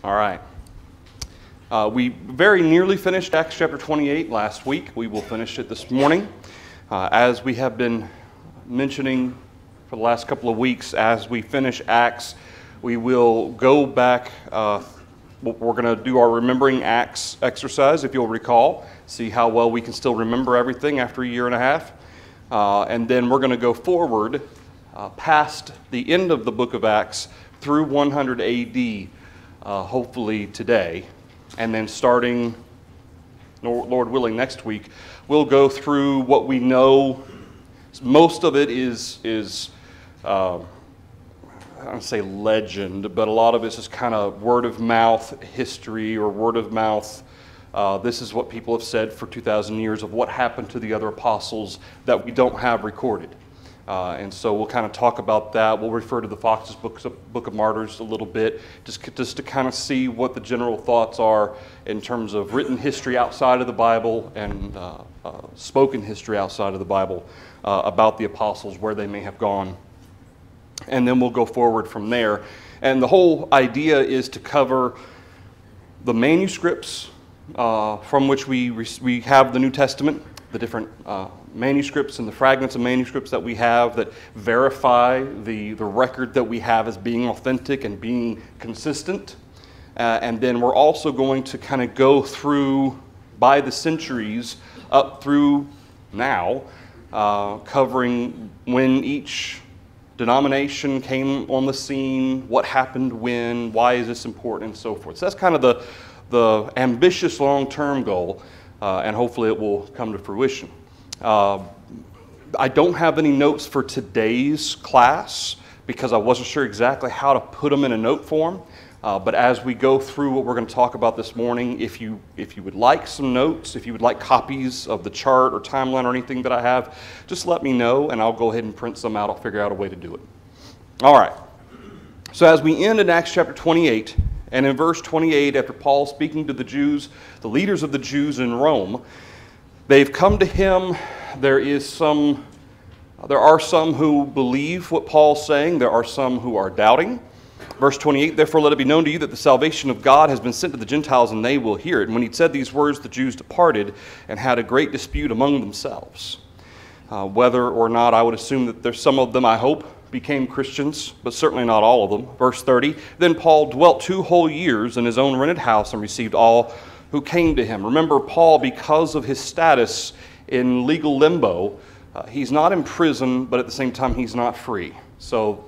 All right. We very nearly finished Acts chapter 28 last week. We will finish it this morning. As we have been mentioning for the last couple of weeks, as we finish Acts, we will go back. We're going to do our Remembering Acts exercise, if you'll recall, see how well we can still remember everything after a year and a half. And then we're going to go forward past the end of the book of Acts through 100 AD, hopefully today. And then starting, Lord willing, next week, we'll go through what we know. Most of it is I don't say legend, but a lot of it's just kind of word of mouth history or word of mouth. This is what people have said for 2,000 years of what happened to the other apostles that we don't have recorded. And so we'll kind of talk about that. We'll refer to the Fox's Book of Martyrs a little bit, just to kind of see what the general thoughts are in terms of written history outside of the Bible and spoken history outside of the Bible about the apostles, where they may have gone. And then we'll go forward from there. And the whole idea is to cover the manuscripts from which we have the New Testament, the different manuscripts and the fragments of manuscripts that we have that verify the record that we have as being authentic and being consistent. And then we're also going to kind of go through by the centuries up through now, covering when each denomination came on the scene, what happened when, why is this important, and so forth. So that's kind of the ambitious long-term goal, and hopefully it will come to fruition. I don't have any notes for today's class because I wasn't sure exactly how to put them in a note form. But as we go through what we're going to talk about this morning, if you would like some notes, if you would like copies of the chart or timeline or anything that I have, just let me know and I'll go ahead and print some out. I'll figure out a way to do it. All right. So as we end in Acts chapter 28, and in verse 28, after Paul speaking to the Jews, the leaders of the Jews in Rome, they've come to him. There are some who believe what Paul's saying. There are some who are doubting. Verse 28, therefore let it be known to you that the salvation of God has been sent to the Gentiles, and they will hear it. And when he said these words, the Jews departed and had a great dispute among themselves. Whether or not, I would assume that there's some of them, I hope, became Christians, but certainly not all of them. Verse 30, then Paul dwelt 2 whole years in his own rented house and received all who came to him. Remember, Paul, because of his status in legal limbo, he's not in prison, but at the same time he's not free. So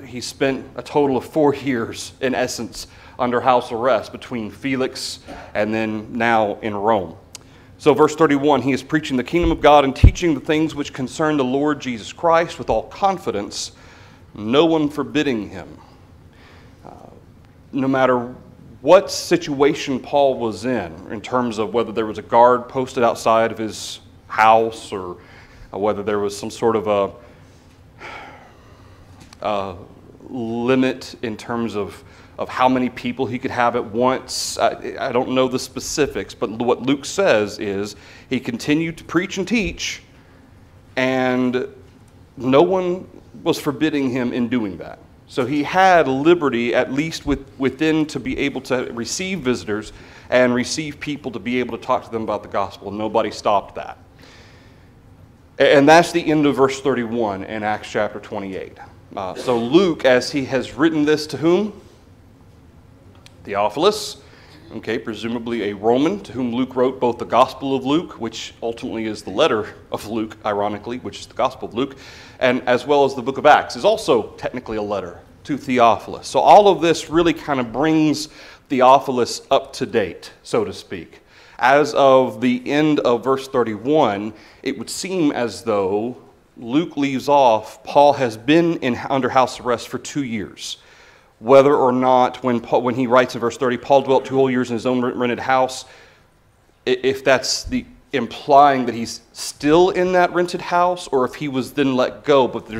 he spent a total of 4 years, in essence, under house arrest between Felix and then now in Rome. So verse 31, he is preaching the kingdom of God and teaching the things which concern the Lord Jesus Christ with all confidence, no one forbidding him. No matter what situation Paul was in terms of whether there was a guard posted outside of his house or whether there was some sort of a limit in terms of how many people he could have at once. I don't know the specifics, but what Luke says is he continued to preach and teach, and no one was forbidding him in doing that. So he had liberty, at least within, to be able to receive visitors and receive people to be able to talk to them about the gospel. Nobody stopped that. And that's the end of verse 31 in Acts chapter 28. So Luke, as he has written this to whom? Theophilus, okay, presumably a Roman, to whom Luke wrote both the Gospel of Luke, which ultimately is the letter of Luke, ironically, which is the Gospel of Luke, and as well as the book of Acts is also technically a letter to Theophilus. So all of this really kind of brings Theophilus up to date, so to speak. As of the end of verse 31, it would seem as though Luke leaves off, Paul has been under house arrest for 2 years. Whether or not, when he writes in verse 30, Paul dwelt 2 whole years in his own rented house, if that's implying that he's still in that rented house, or if he was then let go, but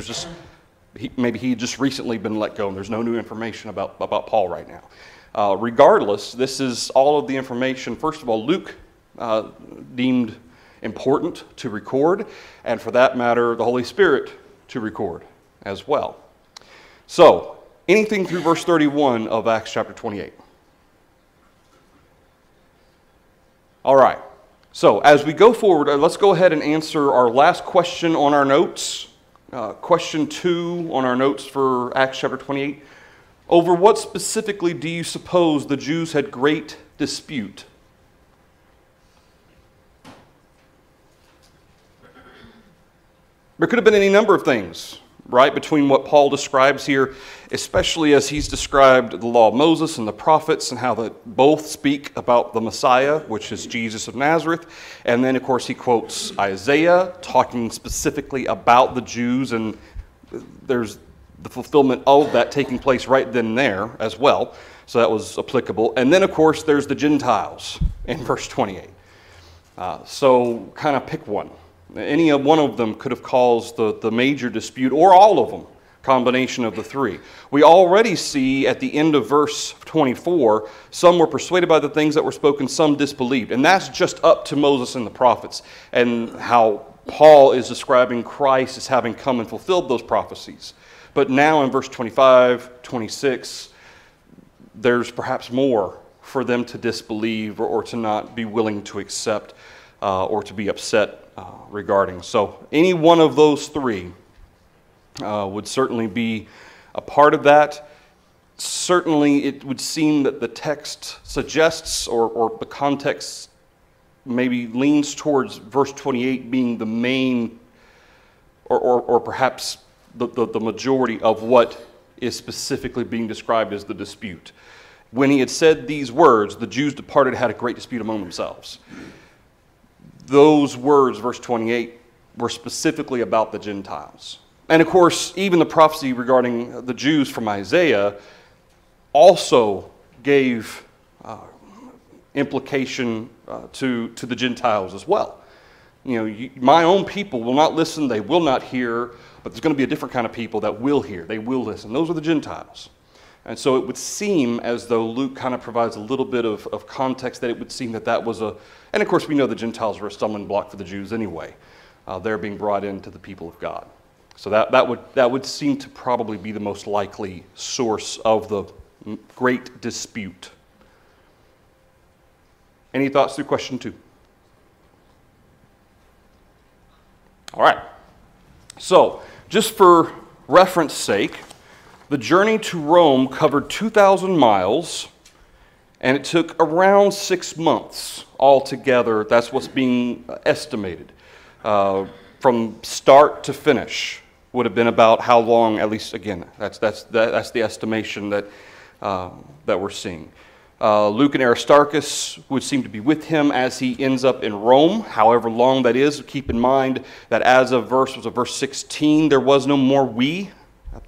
maybe he had just recently been let go, and there's no new information about Paul right now. Regardless, this is all of the information, first of all, Luke deemed important to record, and for that matter, the Holy Spirit to record as well. So, anything through verse 31 of Acts chapter 28? All right. So as we go forward, let's go ahead and answer our last question on our notes. Question 2 on our notes for Acts chapter 28. Over what specifically do you suppose the Jews had great dispute? There could have been any number of things, right, between what Paul describes here, especially as he's described the law of Moses and the prophets and how that both speak about the Messiah, which is Jesus of Nazareth. And then, of course, he quotes Isaiah, talking specifically about the Jews, and there's the fulfillment of that taking place right then and there as well. So that was applicable. And then, of course, there's the Gentiles in verse 28. So kind of pick one. Any one of them could have caused the major dispute, or all of them, combination of the three. We already see at the end of verse 24, some were persuaded by the things that were spoken, some disbelieved. And that's just up to Moses and the prophets, and how Paul is describing Christ as having come and fulfilled those prophecies. But now in verse 25, 26, there's perhaps more for them to disbelieve or to not be willing to accept or to be upset regarding. So any one of those three would certainly be a part of that. Certainly it would seem that the text suggests, or the context maybe leans towards verse 28 being the main, or perhaps the majority of what is specifically being described as the dispute. When he had said these words, the Jews departed and had a great dispute among themselves. Those words, verse 28, were specifically about the Gentiles. And of course, even the prophecy regarding the Jews from Isaiah also gave implication to the Gentiles as well. You know, my own people will not listen, they will not hear, but there's going to be a different kind of people that will hear, they will listen. Those are the Gentiles. And so it would seem as though Luke kind of provides a little bit of context, that it would seem that was a, and of course we know the Gentiles were a stumbling block for the Jews anyway. They're being brought into the people of God. So that would seem to probably be the most likely source of the great dispute. Any thoughts through question 2? All right. So, just for reference sake, the journey to Rome covered 2,000 miles, and it took around 6 months altogether. That's what's being estimated. From start to finish would have been about how long, at least, again, that's the estimation that we're seeing. Luke and Aristarchus would seem to be with him as he ends up in Rome, however long that is. Keep in mind that as of verse 16, there was no more we.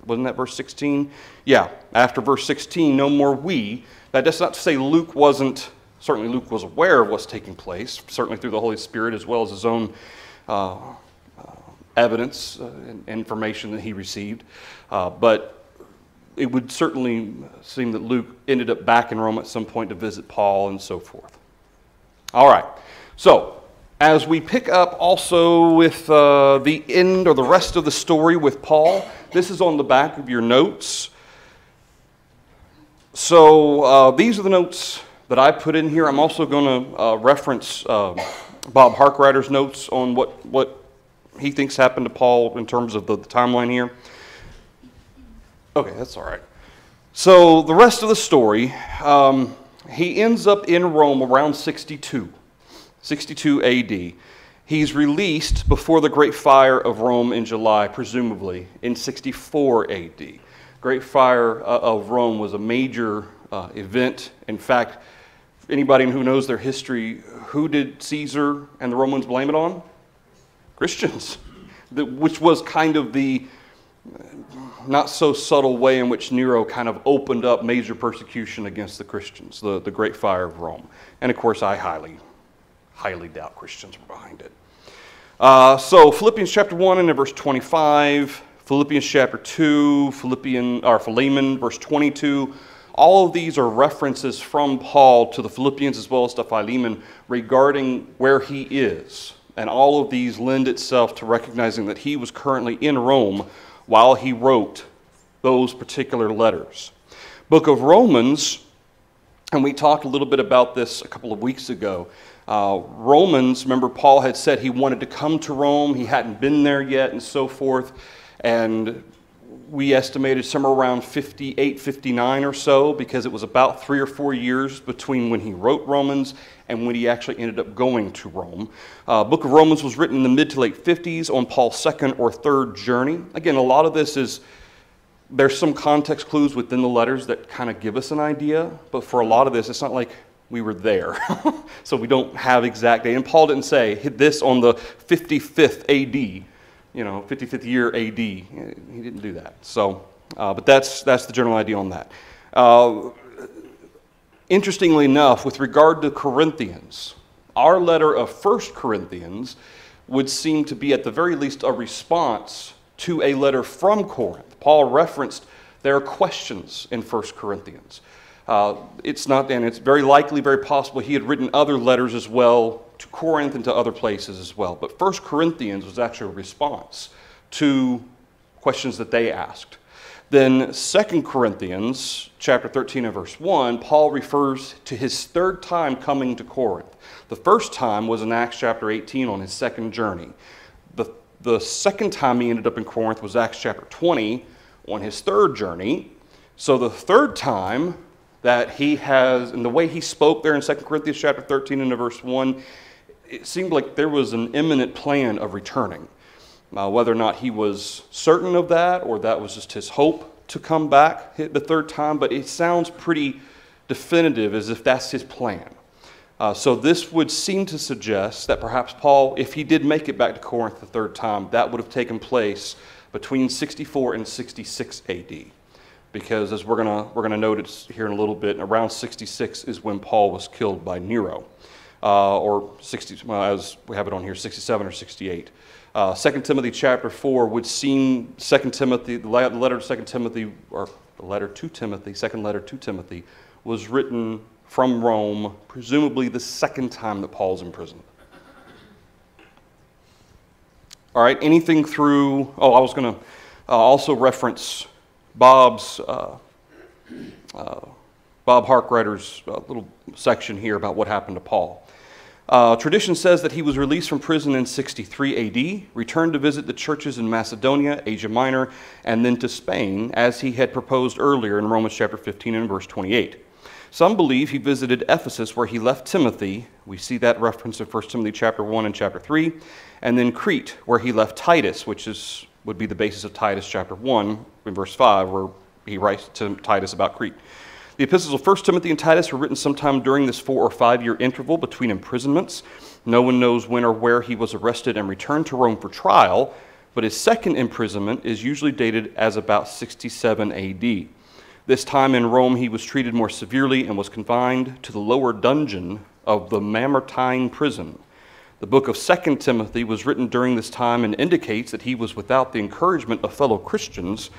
Wasn't that verse 16? Yeah, after verse 16, no more we. That does not say Luke wasn't, certainly Luke was aware of what's taking place, certainly through the Holy Spirit as well as his own evidence and information that he received. But it would certainly seem that Luke ended up back in Rome at some point to visit Paul and so forth. All right, so as we pick up also with the end or the rest of the story with Paul, this is on the back of your notes. So these are the notes that I put in here. I'm also going to reference Bob Harkrider's notes on what he thinks happened to Paul in terms of the timeline here. Okay, that's all right. So the rest of the story, he ends up in Rome around 62 AD. He's released before the Great Fire of Rome in July, presumably, in 64 AD. Great Fire of Rome was a major event. In fact, anybody who knows their history, who did Caesar and the Romans blame it on? Christians, which was kind of the not so subtle way in which Nero kind of opened up major persecution against the Christians, the Great Fire of Rome. And of course, I highly doubt Christians were behind it. So Philippians chapter 1 and verse 25, Philippians chapter 2, Philemon verse 22, all of these are references from Paul to the Philippians as well as to Philemon regarding where he is. And all of these lend itself to recognizing that he was currently in Rome while he wrote those particular letters. Book of Romans, and we talked a little bit about this a couple of weeks ago, Romans, remember Paul had said he wanted to come to Rome. He hadn't been there yet and so forth. And we estimated somewhere around 58, 59 or so, because it was about 3 or 4 years between when he wrote Romans and when he actually ended up going to Rome. Book of Romans was written in the mid to late 50s on Paul's second or third journey. Again, a lot of this is, there's some context clues within the letters that kind of give us an idea, but for a lot of this, it's not like we were there. So we don't have exact date. And Paul didn't say, hit this on the 55th AD. 55th year AD. He didn't do that. So, but that's the general idea on that. Interestingly enough, with regard to Corinthians, our letter of 1 Corinthians would seem to be at the very least a response to a letter from Corinth. Paul referenced their questions in 1 Corinthians. It's not, and it's very likely, very possible he had written other letters as well to Corinth and to other places as well. But 1 Corinthians was actually a response to questions that they asked. Then 2 Corinthians chapter 13 and verse 1, Paul refers to his third time coming to Corinth. The first time was in Acts chapter 18 on his second journey. The second time he ended up in Corinth was Acts chapter 20 on his third journey. So the third time that he has, and the way he spoke there in 2 Corinthians chapter 13 and verse 1, it seemed like there was an imminent plan of returning. Whether or not he was certain of that, or that was just his hope to come back the third time, but it sounds pretty definitive as if that's his plan. So this would seem to suggest that perhaps Paul, if he did make it back to Corinth the third time, that would have taken place between 64 and 66 AD. Because as we're gonna notice here in a little bit, around 66 is when Paul was killed by Nero, or 60, well, as we have it on here, 67 or 68. 2 Timothy chapter 4 would seem 2 Timothy, the letter to 2 Timothy, or the letter to Timothy, second letter to Timothy, was written from Rome, presumably the second time that Paul's in prison. All right, anything through, I was going to also reference Bob Harkwriter's little section here about what happened to Paul. Tradition says that he was released from prison in 63 AD, returned to visit the churches in Macedonia, Asia Minor, and then to Spain, as he had proposed earlier in Romans chapter 15 and verse 28. Some believe he visited Ephesus, where he left Timothy. We see that reference in 1 Timothy chapter 1 and chapter 3. And then Crete, where he left Titus, which would be the basis of Titus chapter 1 in verse 5, where he writes to Titus about Crete. The epistles of 1 Timothy and Titus were written sometime during this 4 or 5 year interval between imprisonments. No one knows when or where he was arrested and returned to Rome for trial, but his second imprisonment is usually dated as about 67 AD. This time in Rome, he was treated more severely and was confined to the lower dungeon of the Mamertine prison. The book of 2 Timothy was written during this time and indicates that he was without the encouragement of fellow Christians.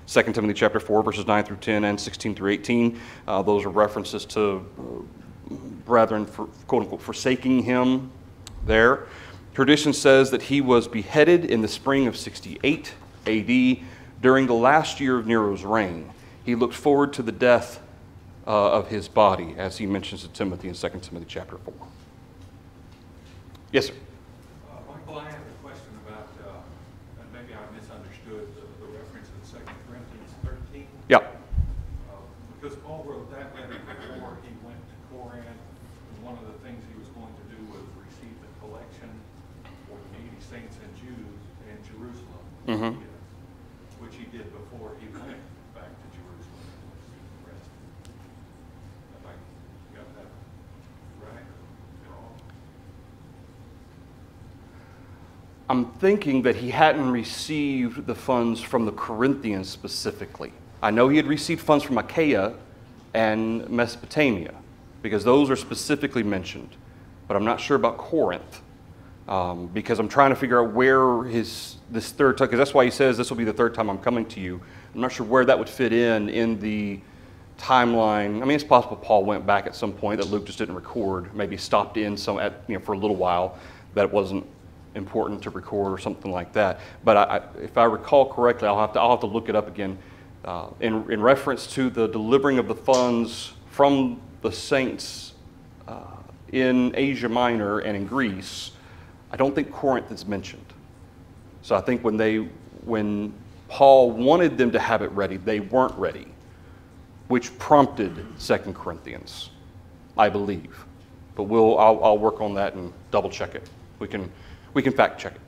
2 Timothy chapter 4, verses 9 through 10 and 16 through 18. Those are references to brethren, quote-unquote, forsaking him there. Tradition says that he was beheaded in the spring of 68 AD during the last year of Nero's reign. He looked forward to the death of his body, as he mentions to Timothy in 2 Timothy chapter 4. Yes, sir. Michael, I have a question about, and maybe I misunderstood the reference in 2 Corinthians 13. Yeah. Because Paul wrote that letter before he went to Corinth, and one of the things he was going to do was receive the collection for the needy saints and Jews in Jerusalem, which he did before he went back to Jerusalem and was arrested. Have I got that right or wrong? I'm thinking that he hadn't received the funds from the Corinthians specifically. I know he had received funds from Achaia and Mesopotamia, because those are specifically mentioned. But I'm not sure about Corinth, because I'm trying to figure out where this third time, because that's why he says this will be the third time I'm coming to you. I'm not sure where that would fit in the timeline. I mean, it's possible Paul went back at some point that Luke just didn't record, maybe stopped in for a little while that it wasn't important to record or something like that. But if I recall correctly, I'll have to look it up again. In reference to the delivering of the funds from the saints in Asia Minor and in Greece, I don't think Corinth is mentioned. So I think when Paul wanted them to have it ready, they weren't ready, which prompted 2 Corinthians, I believe. But I'll work on that and double check it. We can fact check it.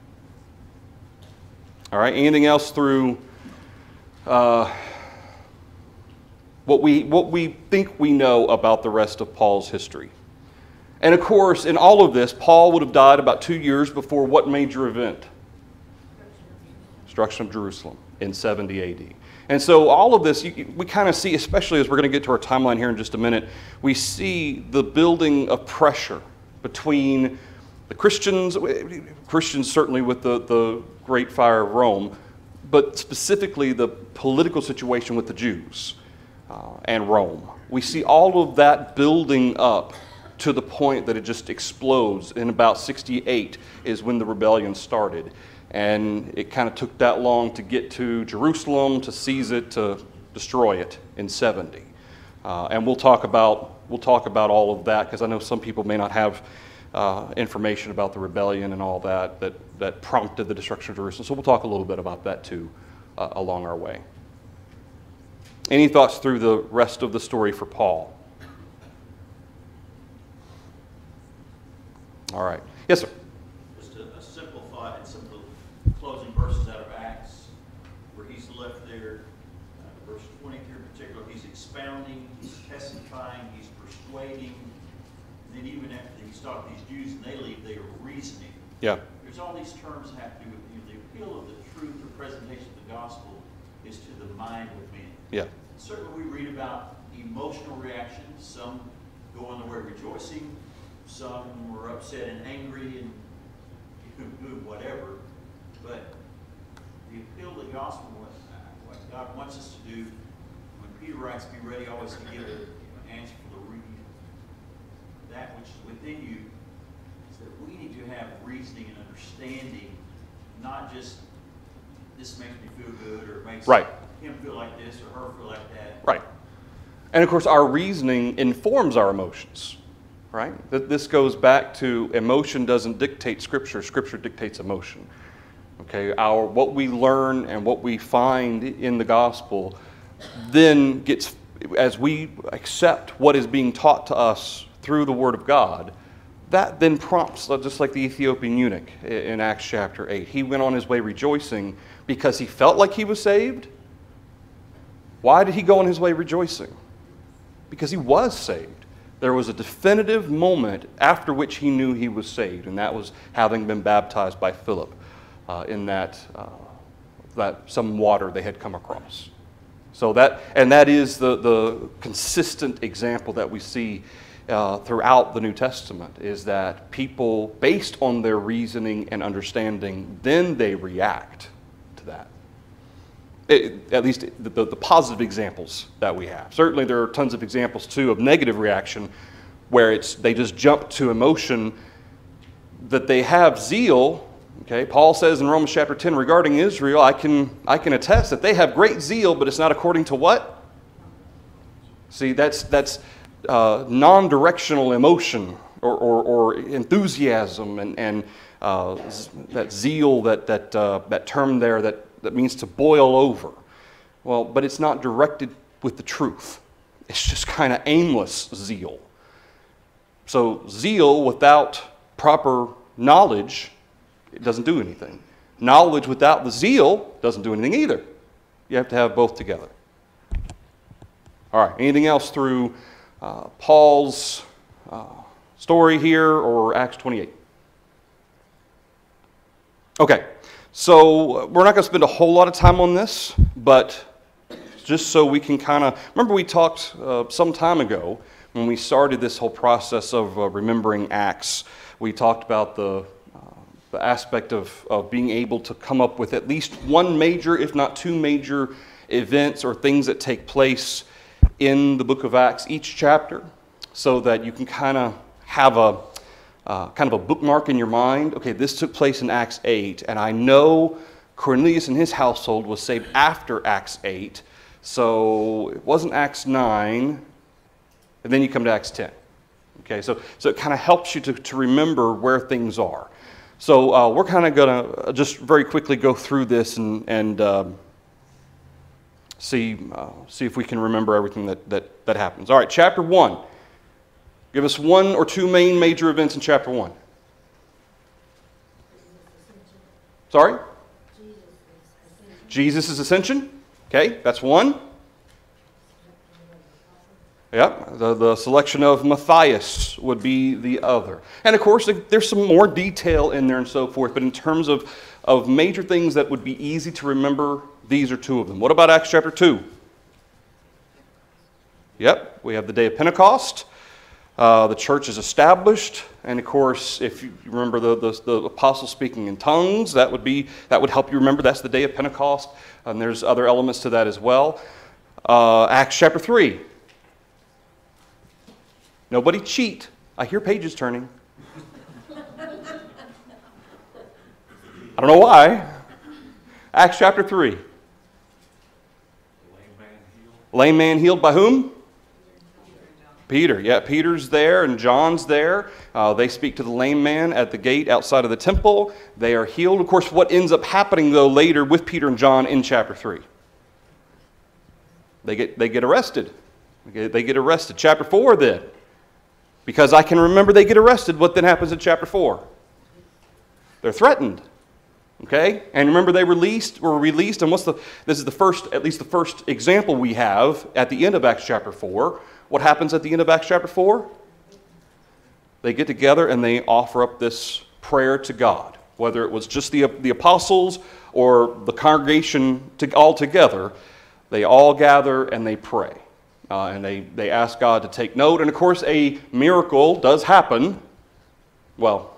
All right. Anything else through what we think we know about the rest of Paul's history? And of course, in all of this, Paul would have died about 2 years before what major event? Destruction of Jerusalem in 70 AD. And so all of this, we kind of see, especially as we're going to get to our timeline here in just a minute, we see the building of pressure between the Christians certainly with the Great Fire of Rome, but specifically the political situation with the Jews and Rome. We see all of that building up to the point that it just explodes. In about 68 is when the rebellion started. And it kind of took that long to get to Jerusalem, to seize it, to destroy it in 70. And we'll talk about all of that, because I know some people may not have information about the rebellion and all that prompted the destruction of Jerusalem. So we'll talk a little bit about that too along our way. Any thoughts through the rest of the story for Paul? All right. Yes, sir. Just a simple thought and some of the closing verses out of Acts, where he's left there, verse 23 in particular, he's expounding, he's testifying, he's persuading, and then even after he's talking to these Jews and they leave, they are reasoning. Yeah. There's all these terms that have to do with the appeal of the truth or presentation of the gospel is to the mind of men. Yeah. Certainly we read about emotional reactions. Some go on the way rejoicing, some were upset and angry and whatever. But the appeal of the gospel, what God wants us to do, when Peter writes, be ready always to give an answer for the read, that which is within you, is that we need to have reasoning and understanding, not just this makes me feel good or makes right. him feel like this or her feel like that. Right. And of course, our reasoning informs our emotions. Right? This goes back to emotion doesn't dictate Scripture. Scripture dictates emotion. Okay? What we learn and what we find in the gospel then gets, as we accept what is being taught to us through the Word of God, that then prompts, just like the Ethiopian eunuch in Acts chapter 8. He went on his way rejoicing because he felt like he was saved. Why did he go on his way rejoicing? Because he was saved. There was a definitive moment after which he knew he was saved, and that was having been baptized by Philip in that some water they had come across. So that is the consistent example that we see throughout the New Testament, is that people, based on their reasoning and understanding, then they react to that. At least the positive examples that we have. Certainly there are tons of examples too of negative reaction where they just jump to emotion, that they have zeal. Okay, Paul says in Romans chapter 10 regarding Israel, I can attest that they have great zeal, but it's not according to what? See, that's non-directional emotion or enthusiasm and that zeal, that term there that means to boil over. Well, but it's not directed with the truth. It's just kind of aimless zeal. So zeal without proper knowledge, it doesn't do anything. Knowledge without the zeal doesn't do anything either. You have to have both together. All right, anything else through Paul's story here or Acts 28? Okay. So we're not going to spend a whole lot of time on this, but just so we can kind of, remember we talked some time ago when we started this whole process of remembering Acts, we talked about the aspect of being able to come up with at least one major, if not two major events or things that take place in the book of Acts, each chapter, so that you can kind of have a bookmark in your mind. Okay, this took place in Acts 8, and I know Cornelius and his household was saved after Acts 8, so it wasn't Acts 9, and then you come to Acts 10. Okay, so it kind of helps you to remember where things are. So we're kind of going to just very quickly go through this and see if we can remember everything that happens. All right, chapter 1. Give us one or two main major events in chapter 1. Sorry? Jesus' ascension. Okay, that's one. Yep, the selection of Matthias would be the other. And of course, there's some more detail in there and so forth, but in terms of major things that would be easy to remember, these are two of them. What about Acts chapter 2? Yep, we have the day of Pentecost. The church is established, and of course, if you remember the apostles speaking in tongues, that would help you remember that's the day of Pentecost, and there's other elements to that as well. Acts chapter 3. Nobody cheat. I hear pages turning. I don't know why. Acts chapter 3. Lame man healed by whom? Peter. Yeah, Peter's there and John's there. They speak to the lame man at the gate outside of the temple. They are healed. Of course, what ends up happening, though, later with Peter and John in chapter 3? They get arrested. They get arrested. Chapter 4, then. Because I can remember they get arrested, what then happens in chapter 4? They're threatened. Okay? And remember they were released, and this is at least the first example we have at the end of Acts chapter 4. What happens at the end of Acts chapter 4? They get together and they offer up this prayer to God. Whether it was just the apostles or the congregation all together, they all gather and they pray. And they ask God to take note. And of course, a miracle does happen. Well,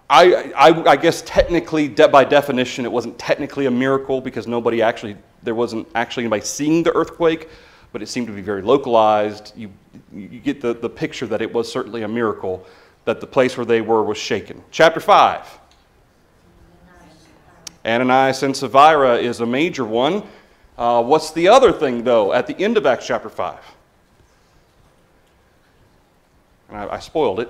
I guess technically, by definition, it wasn't technically a miracle because there wasn't actually anybody seeing the earthquake, but it seemed to be very localized. You get the picture that it was certainly a miracle, that the place where they were was shaken. Chapter 5. Ananias and Sapphira is a major one. What's the other thing, though, at the end of Acts chapter 5? And I spoiled it.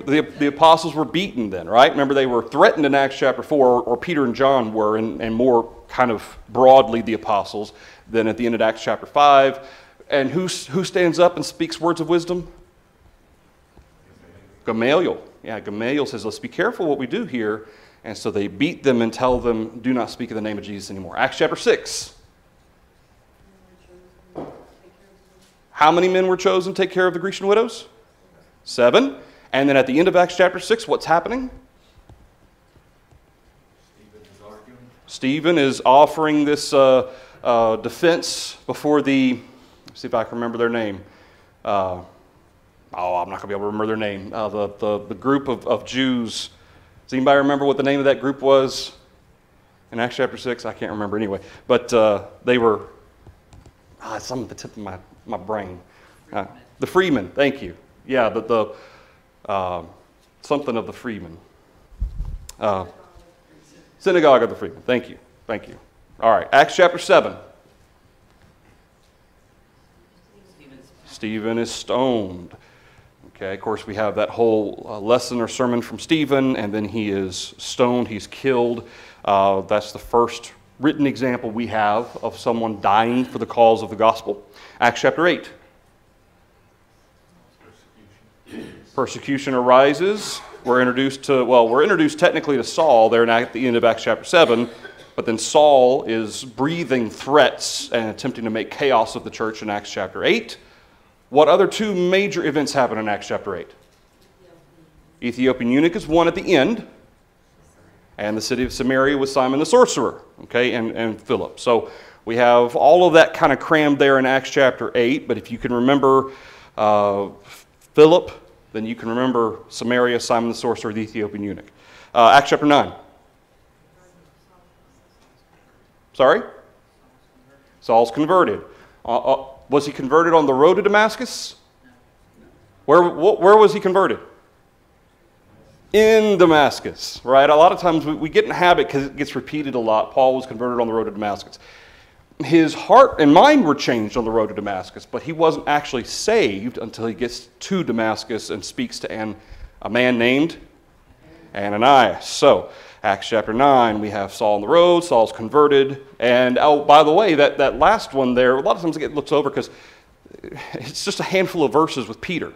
The apostles were beaten then, right? Remember, they were threatened in Acts chapter 4, or Peter and John were, and more kind of broadly the apostles, than at the end of Acts chapter 5. And who stands up and speaks words of wisdom? Gamaliel. Yeah, Gamaliel says, let's be careful what we do here. And so they beat them and tell them, do not speak in the name of Jesus anymore. Acts chapter 6. How many men were chosen to take care of the Grecian widows? 7. And then at the end of Acts chapter 6, what's happening? Stephen is offering this defense before let's see if I can remember their name. I'm not going to be able to remember their name. The group of Jews. Does anybody remember what the name of that group was in Acts chapter 6? I can't remember anyway. But they were, it's on the tip of my brain. The freedmen, thank you. Yeah, something of the freedmen. Synagogue of the freedmen, thank you. All right, Acts chapter 7. Stephen is stoned. Okay, of course we have that whole lesson or sermon from Stephen, and then he is stoned, he's killed. That's the first written example we have of someone dying for the cause of the gospel. Acts chapter 8. Persecution arises. We're introduced technically to Saul there at the end of Acts chapter 7, but then Saul is breathing threats and attempting to make chaos of the church in Acts chapter 8. What other two major events happen in Acts chapter 8? Ethiopian eunuch is one at the end, and the city of Samaria with Simon the sorcerer, okay, and Philip. So we have all of that kind of crammed there in Acts chapter 8, but if you can remember Philip, then you can remember Samaria, Simon the sorcerer, the Ethiopian eunuch. Acts chapter 9. Sorry? Saul's converted. Was he converted on the road to Damascus? Where was he converted? In Damascus, right? A lot of times we get in a habit because it gets repeated a lot. Paul was converted on the road to Damascus. his heart and mind were changed on the road to Damascus, but he wasn't actually saved until he gets to Damascus and speaks to a man named Ananias. So, Acts chapter 9, we have Saul on the road, Saul's converted, and oh, by the way, that last one there, a lot of times it gets looked over because it's just a handful of verses with Peter,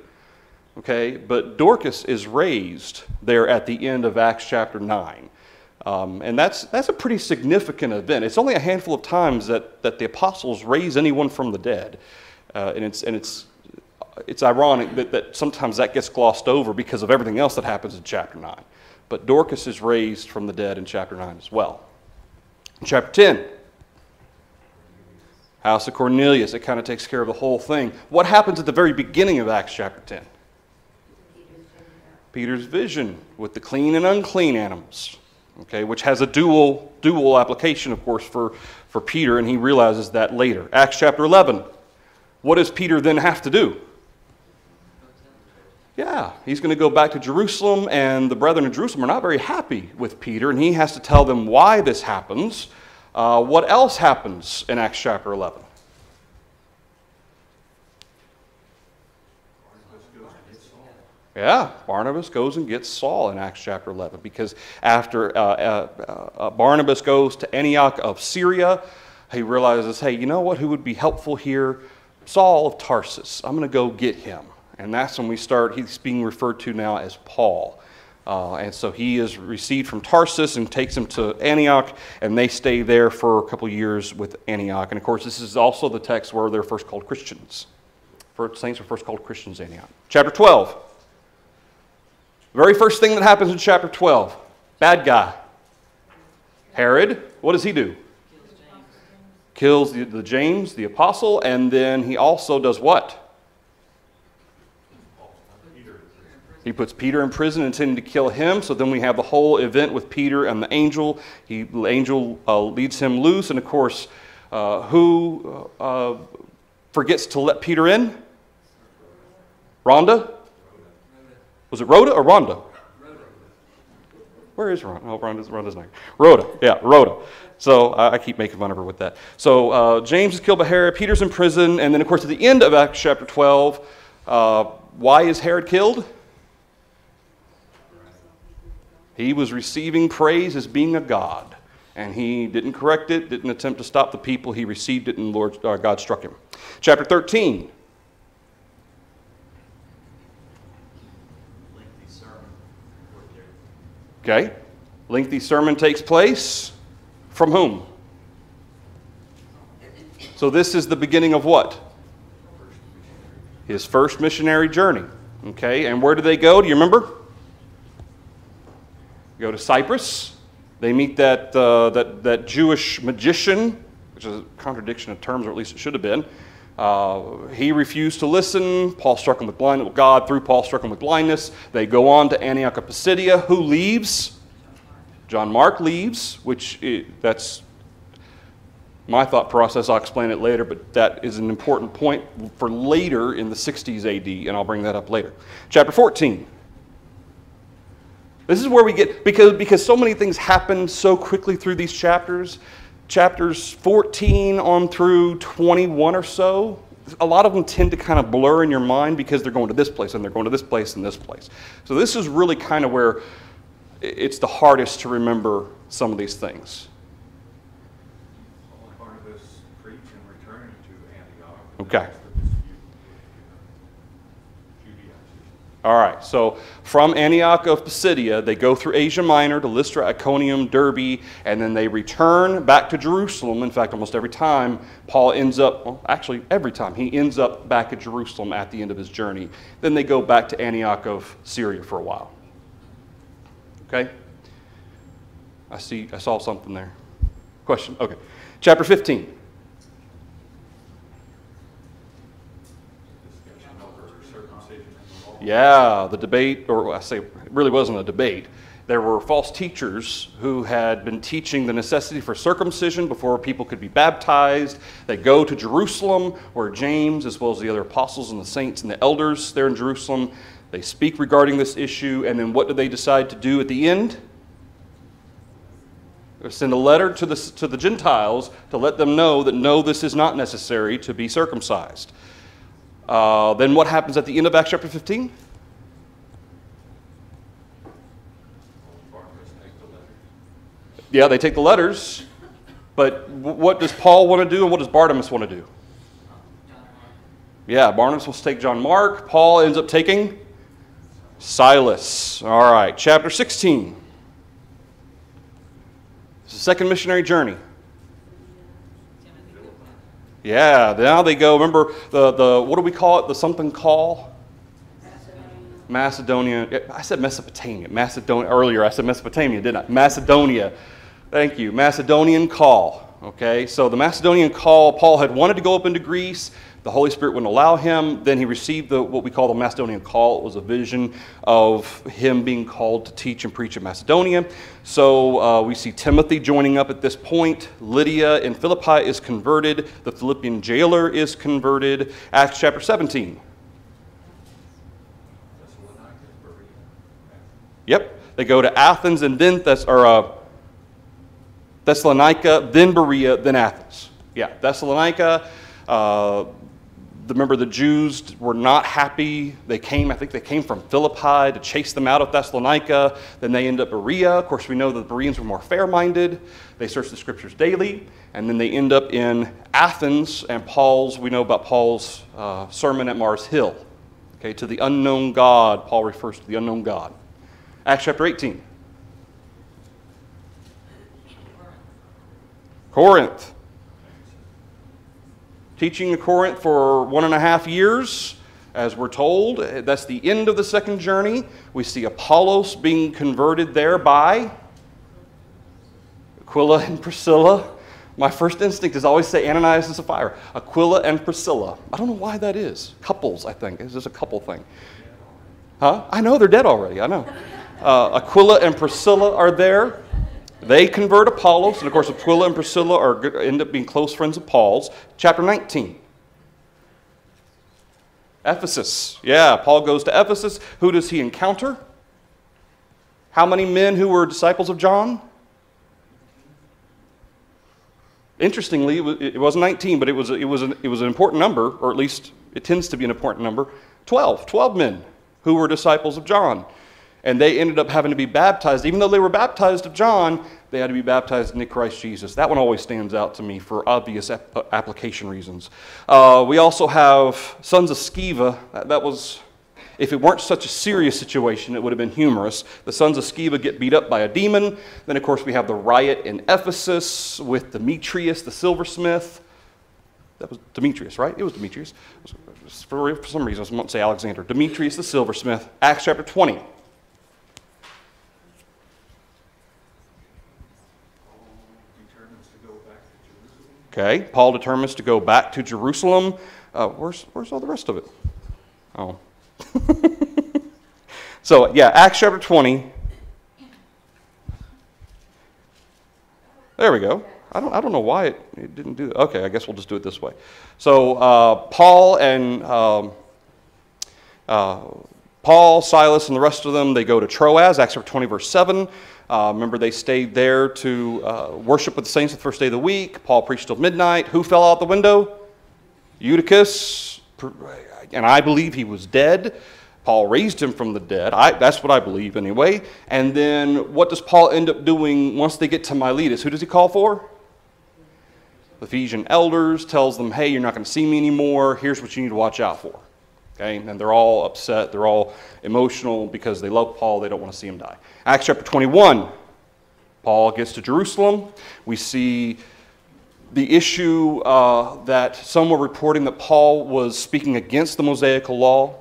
okay? But Dorcas is raised there at the end of Acts chapter 9. And that's a pretty significant event. It's only a handful of times that the apostles raise anyone from the dead, and it's ironic that sometimes that gets glossed over because of everything else that happens in chapter 9. But Dorcas is raised from the dead in chapter 9 as well. In chapter 10, house of Cornelius, it kind of takes care of the whole thing. What happens at the very beginning of Acts chapter 10? Peter's vision with the clean and unclean animals. Okay, which has a dual application, of course, for Peter, and he realizes that later. Acts chapter 11. What does Peter then have to do? Yeah, he's going to go back to Jerusalem, and the brethren in Jerusalem are not very happy with Peter, and he has to tell them why this happens. What else happens in Acts chapter 11? Yeah, Barnabas goes and gets Saul in Acts chapter 11 because after Barnabas goes to Antioch of Syria, he realizes, hey, you know what, who would be helpful here? Saul of Tarsus. I'm going to go get him. And that's when he's being referred to now as Paul. And so he is received from Tarsus and takes him to Antioch, and they stay there for a couple years with Antioch. And of course, this is also the text where they're first called Christians. Saints were first called Christians in Antioch. Chapter 12. The very first thing that happens in chapter 12, bad guy. Herod, what does he do? Kills the James, the apostle, and then he also does what? He puts Peter in prison intending to kill him, so then we have the whole event with Peter and the angel. The angel leads him loose, and of course, who forgets to let Peter in? Rhonda? Was it Rhoda or Rhonda? Where is Rhonda? Oh, Rhonda's not. Rhoda. Yeah, Rhoda. So I keep making fun of her with that. So James is killed by Herod. Peter's in prison. And then, of course, at the end of Acts chapter 12, why is Herod killed? He was receiving praise as being a god. And he didn't correct it, didn't attempt to stop the people. He received it, and God struck him. Chapter 13. Okay, lengthy sermon takes place from whom? So this is the beginning of what? His first missionary journey. Okay, and where do they go? Do you remember? Go to Cyprus. They meet that Jewish magician, which is a contradiction of terms, or at least it should have been. He refused to listen. Paul struck him with blindness. God, through Paul, struck him with blindness. They go on to Antioch of Pisidia. Who leaves? John Mark leaves, that's my thought process. I'll explain it later, but that is an important point for later in the 60s AD, and I'll bring that up later. Chapter 14. This is where we get, because so many things happen so quickly through these chapters. Chapters 14 on through 21 or so, a lot of them tend to kind of blur in your mind because they're going to this place and they're going to this place and this place. So this is really kind of where it's the hardest to remember some of these things. Barnabas preached and returned to Antioch. Okay. All right, so from Antioch of Pisidia, they go through Asia Minor to Lystra, Iconium, Derbe, and then they return back to Jerusalem. In fact, almost every time Paul ends up, well, actually every time, he ends up back at Jerusalem at the end of his journey. Then they go back to Antioch of Syria for a while. Okay? I saw something there. Question? Okay. Chapter 15. Yeah, the debate, or I say it really wasn't a debate. There were false teachers who had been teaching the necessity for circumcision before people could be baptized. They go to Jerusalem, where James, as well as the other apostles and the saints and the elders there in Jerusalem, they speak regarding this issue, and then what do they decide to do at the end? Send a letter to the Gentiles to let them know that no, this is not necessary to be circumcised. Then what happens at the end of Acts chapter 15? Yeah, they take the letters, but what does Paul want to do and what does Barnabas want to do? Yeah, Barnabas will take John Mark. Paul ends up taking Silas. All right, chapter 16. It's the second missionary journey. Yeah, now they go, remember the what do we call it? The something call? Macedonia. I said Mesopotamia. Macedonia. Earlier I said Mesopotamia, didn't I? Macedonia. Thank you. Macedonian call. Okay, so the Macedonian call, Paul had wanted to go up into Greece. The Holy Spirit wouldn't allow him. Then he received what we call the Macedonian call. It was a vision of him being called to teach and preach in Macedonia. So we see Timothy joining up at this point. Lydia in Philippi is converted. The Philippian jailer is converted. Acts chapter 17. Yep. They go to Athens and then Thessalonica, then Berea, then Athens. Yeah, Thessalonica. Remember, the Jews were not happy. I think they came from Philippi to chase them out of Thessalonica. Then they end up Berea. Of course, we know that the Bereans were more fair-minded. They searched the scriptures daily. And then they end up in Athens, and we know about Paul's sermon at Mars Hill. Okay, to the unknown God, Paul refers to the unknown God. Acts chapter 18. Corinth. Teaching in Corinth for 1.5 years, as we're told. That's the end of the second journey. We see Apollos being converted there by Aquila and Priscilla. My first instinct is always say Ananias and Sapphira. Aquila and Priscilla. I don't know why that is. Couples, I think. It's just a couple thing. Huh? I know they're dead already. I know. Aquila and Priscilla are there. They convert Apollos, and of course Aquila and Priscilla end up being close friends of Paul's. Chapter 19. Ephesus. Yeah, Paul goes to Ephesus. Who does he encounter? How many men who were disciples of John? Interestingly, it wasn't 19, but it was an important number, or at least it tends to be an important number. 12 men who were disciples of John. And they ended up having to be baptized. Even though they were baptized of John, they had to be baptized into Christ Jesus. That one always stands out to me for obvious application reasons. We also have sons of Sceva. That was, if it weren't such a serious situation, it would have been humorous. The sons of Sceva get beat up by a demon. Then, of course, we have the riot in Ephesus with Demetrius, the silversmith. That was Demetrius, right? It was Demetrius. For some reason, I won't say Alexander. Demetrius, the silversmith. Acts chapter 20. Okay, Paul determines to go back to Jerusalem. Where's all the rest of it? Oh. So, yeah, Acts chapter 20. There we go. I don't know why it didn't do that. Okay, I guess we'll just do it this way. So, Paul, Silas, and the rest of them, they go to Troas, Acts chapter 20, verse 7. Remember, they stayed there to worship with the saints the first day of the week. Paul preached till midnight. Who fell out the window? Eutychus. And I believe he was dead. Paul raised him from the dead. That's what I believe anyway. And then what does Paul end up doing once they get to Miletus? Who does he call for? The Ephesian elders, tells them, hey, you're not going to see me anymore. Here's what you need to watch out for. Okay? And they're all upset. They're all emotional because they love Paul. They don't want to see him die. Acts chapter 21. Paul gets to Jerusalem. We see the issue that some were reporting that Paul was speaking against the Mosaical law,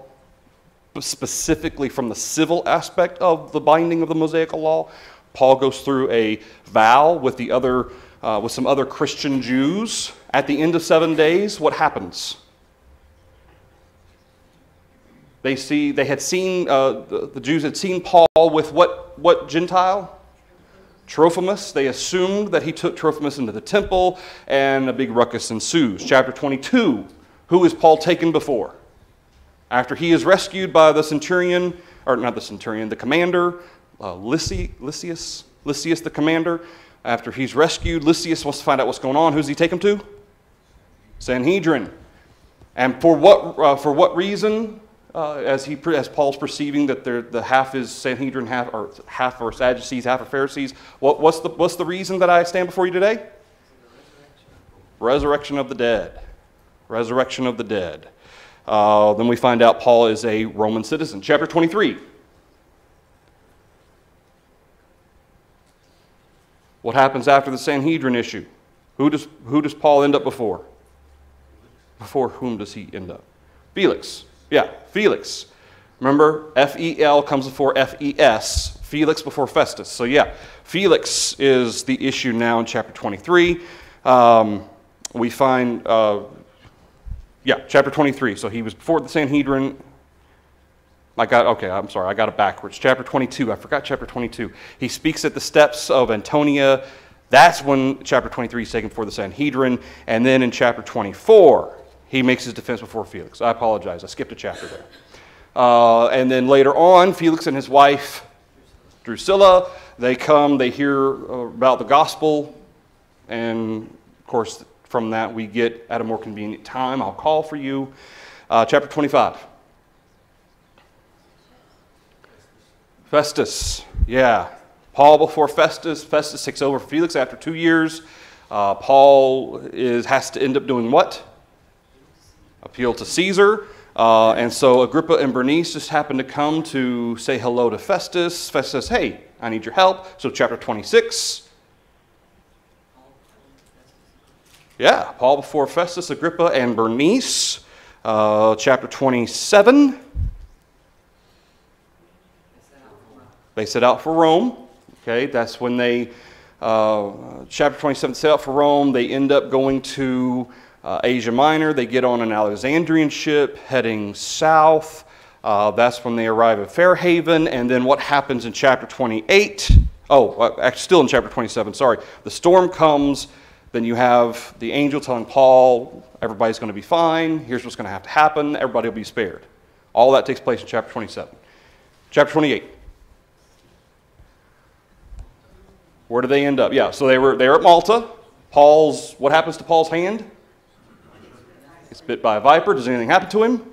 specifically from the civil aspect of the binding of the Mosaical law. Paul goes through a vow with some other Christian Jews. At the end of 7 days, what happens? The Jews had seen Paul with what Gentile? Trophimus. They assumed that he took Trophimus into the temple, and a big ruckus ensues. Chapter 22, who is Paul taken before? After he is rescued by the centurion, or not the centurion, the commander, Lysias the commander, After he's rescued, Lysias wants to find out what's going on. Who does he take him to? Sanhedrin. And for what reason? As Paul's perceiving that the half is Sanhedrin, half are Sadducees, half are Pharisees. What's the reason that I stand before you today? Resurrection of the dead. Resurrection of the dead. Then we find out Paul is a Roman citizen. Chapter 23. What happens after the Sanhedrin issue? Who does Paul end up before? Before whom does he end up? Felix. Yeah, Felix. Remember, F-E-L comes before F-E-S. Felix before Festus. So yeah, Felix is the issue now in chapter 23. We find, chapter 23. So he was before the Sanhedrin. I got it backwards. Chapter 22. I forgot chapter 22. He speaks at the steps of Antonia. That's when chapter 23 is taken before the Sanhedrin. And then in chapter 24, he makes his defense before Felix. I apologize. I skipped a chapter there. And then later on, Felix and his wife, Drusilla, they come, they hear about the gospel. And, of course, from that we get, at a more convenient time, I'll call for you. Chapter 25. Festus. Yeah. Paul before Festus. Festus takes over for Felix after 2 years. Paul has to end up doing what? Appeal to Caesar. And so Agrippa and Bernice just happen to come to say hello to Festus. Festus says, hey, I need your help. So chapter 26. Yeah, Paul before Festus, Agrippa, and Bernice. Chapter 27. They set out for Rome. Okay, that's when they, chapter 27, set out for Rome. They end up going to Asia Minor. They get on an Alexandrian ship heading south. That's when they arrive at Fairhaven. And then what happens in chapter 28? Actually still in chapter 27, sorry. The storm comes. Then you have the angel telling Paul, everybody's going to be fine. Here's what's going to have to happen. Everybody will be spared. All that takes place in chapter 27. Chapter 28. Where do they end up? Yeah, so they're at Malta. What happens to Paul's hand? He's bit by a viper. Does anything happen to him?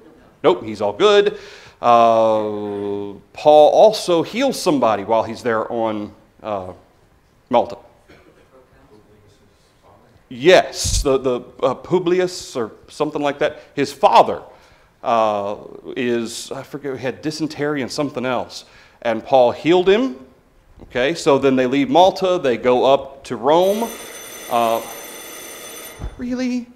Nope, he's all good. Paul also heals somebody while he's there on Malta. Yes, the Publius or something like that. His father I forget, he had dysentery and something else. And Paul healed him. Okay, so then they leave Malta. They go up to Rome. Really?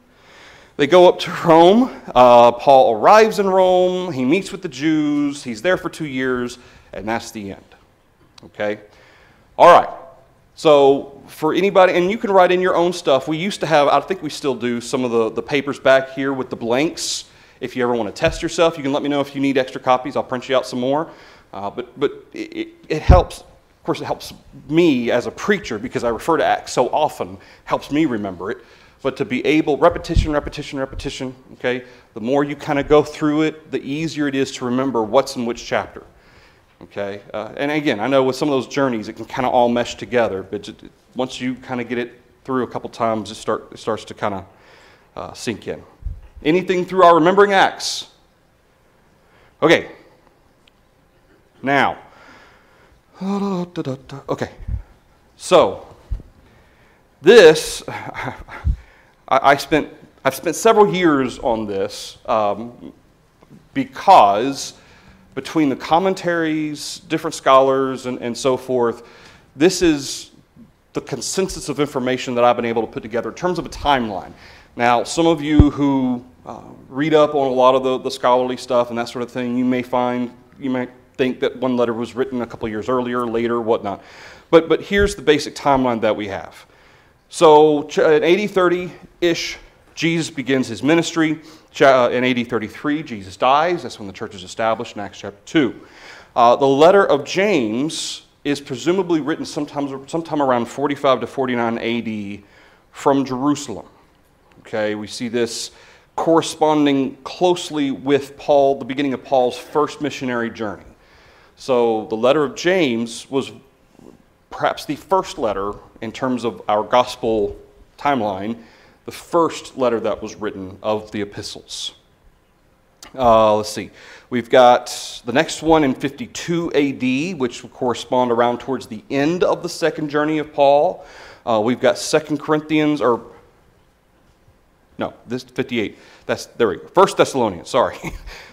They go up to Rome. Paul arrives in Rome. He meets with the Jews. He's there for 2 years. And that's the end. Okay? All right. So for anybody, and you can write in your own stuff. We used to have, I think we still do, some of the papers back here with the blanks. If you ever want to test yourself, you can let me know if you need extra copies. I'll print you out some more. But it helps. Of course, it helps me as a preacher because I refer to Acts so often. Helps me remember it. But to be able, repetition, okay? The more you kind of go through it, the easier it is to remember what's in which chapter. Okay, and again, I know with some of those journeys, it can kind of all mesh together, but once you kind of get it through a couple times, it starts to kind of sink in. Anything through our remembering Acts? Okay. Now, okay. So, this, I've spent several years on this because between the commentaries, different scholars, and so forth, this is the consensus of information that I've been able to put together in terms of a timeline. Now, some of you who read up on a lot of the scholarly stuff and that sort of thing, you may think that one letter was written a couple years earlier, later, whatnot. But here's the basic timeline that we have. So in AD 30-ish, Jesus begins his ministry. In AD 33, Jesus dies. That's when the church is established in Acts chapter 2. The letter of James is presumably written sometime around 45 to 49 AD from Jerusalem. Okay, we see this corresponding closely with the beginning of Paul's first missionary journey. So the letter of James was perhaps the first letter in terms of our gospel timeline, the first letter that was written of the epistles. Let's see. We've got the next one in 52 AD, which will correspond around towards the end of the second journey of Paul. We've got 2 Corinthians, or no, this 58. There we go. 1 Thessalonians, sorry.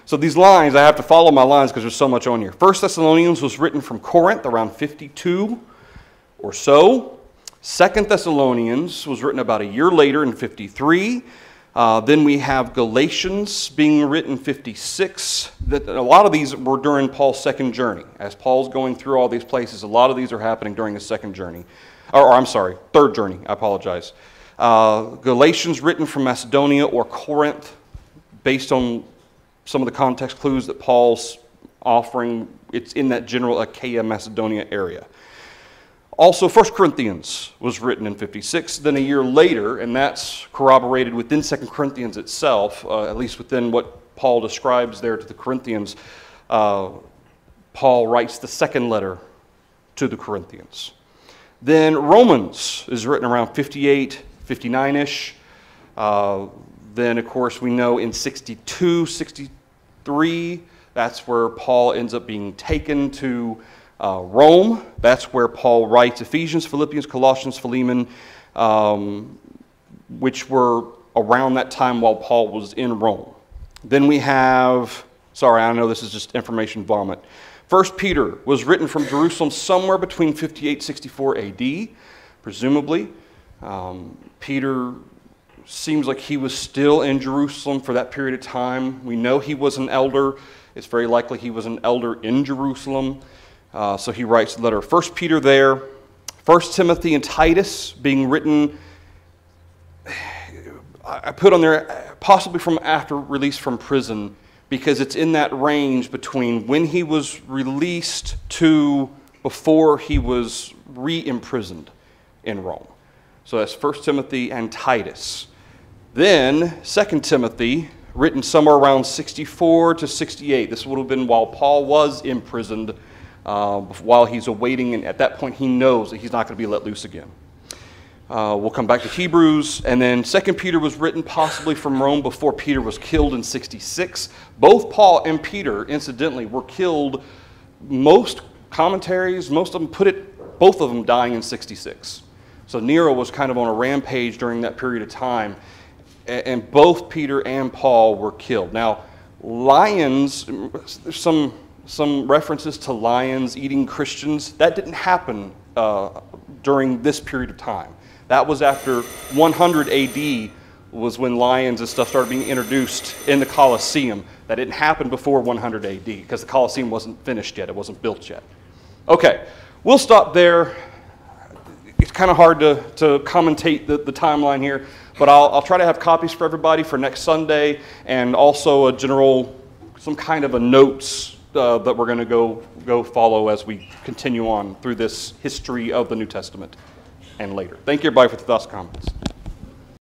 So these lines, I have to follow my lines because there's so much on here. 1 Thessalonians was written from Corinth around 52 or so. 2 Thessalonians was written about a year later in 53. Then we have Galatians being written in 56. A lot of these were during Paul's second journey. As Paul's going through all these places, a lot of these are happening during his second journey. Or I'm sorry, third journey, I apologize. Galatians written from Macedonia or Corinth, based on some of the context clues that Paul's offering. It's in that general Achaia, Macedonia area. Also, 1 Corinthians was written in 56. Then a year later, and that's corroborated within 2 Corinthians itself, at least within what Paul describes there to the Corinthians, Paul writes the second letter to the Corinthians. Then Romans is written around 58, 59-ish. Then, of course, we know in 62, 63, that's where Paul ends up being taken to Rome. That's where Paul writes Ephesians, Philippians, Colossians, Philemon, which were around that time while Paul was in Rome. Then we have, sorry, I know this is just information vomit. 1 Peter was written from Jerusalem somewhere between 58 64 AD, presumably. Peter seems like he was still in Jerusalem for that period of time. We know he was an elder. It's very likely he was an elder in Jerusalem. So he writes the letter of 1 Peter there. 1 Timothy and Titus being written, I put on there, possibly from after release from prison, because it's in that range between when he was released to before he was re-imprisoned in Rome. So that's 1 Timothy and Titus. Then 2 Timothy, written somewhere around 64 to 68. This would have been while Paul was imprisoned, while he's awaiting, and at that point he knows that he's not going to be let loose again. We'll come back to Hebrews, and then 2 Peter was written possibly from Rome before Peter was killed in 66. Both Paul and Peter, incidentally, were killed. Most commentaries, most of them put it, both of them dying in 66. So Nero was kind of on a rampage during that period of time, and both Peter and Paul were killed. Now, lions, there's some references to lions eating Christians. That didn't happen during this period of time. That was after 100 AD was when lions and stuff started being introduced in the Colosseum. That didn't happen before 100 AD because the Colosseum wasn't finished yet. It wasn't built yet. Okay, we'll stop there. It's kind of hard to commentate the timeline here, but I'll try to have copies for everybody for next Sunday, and also a general, some kind of a notes that we're going to go follow as we continue on through this history of the New Testament and later. Thank you, everybody, for the thoughts and comments.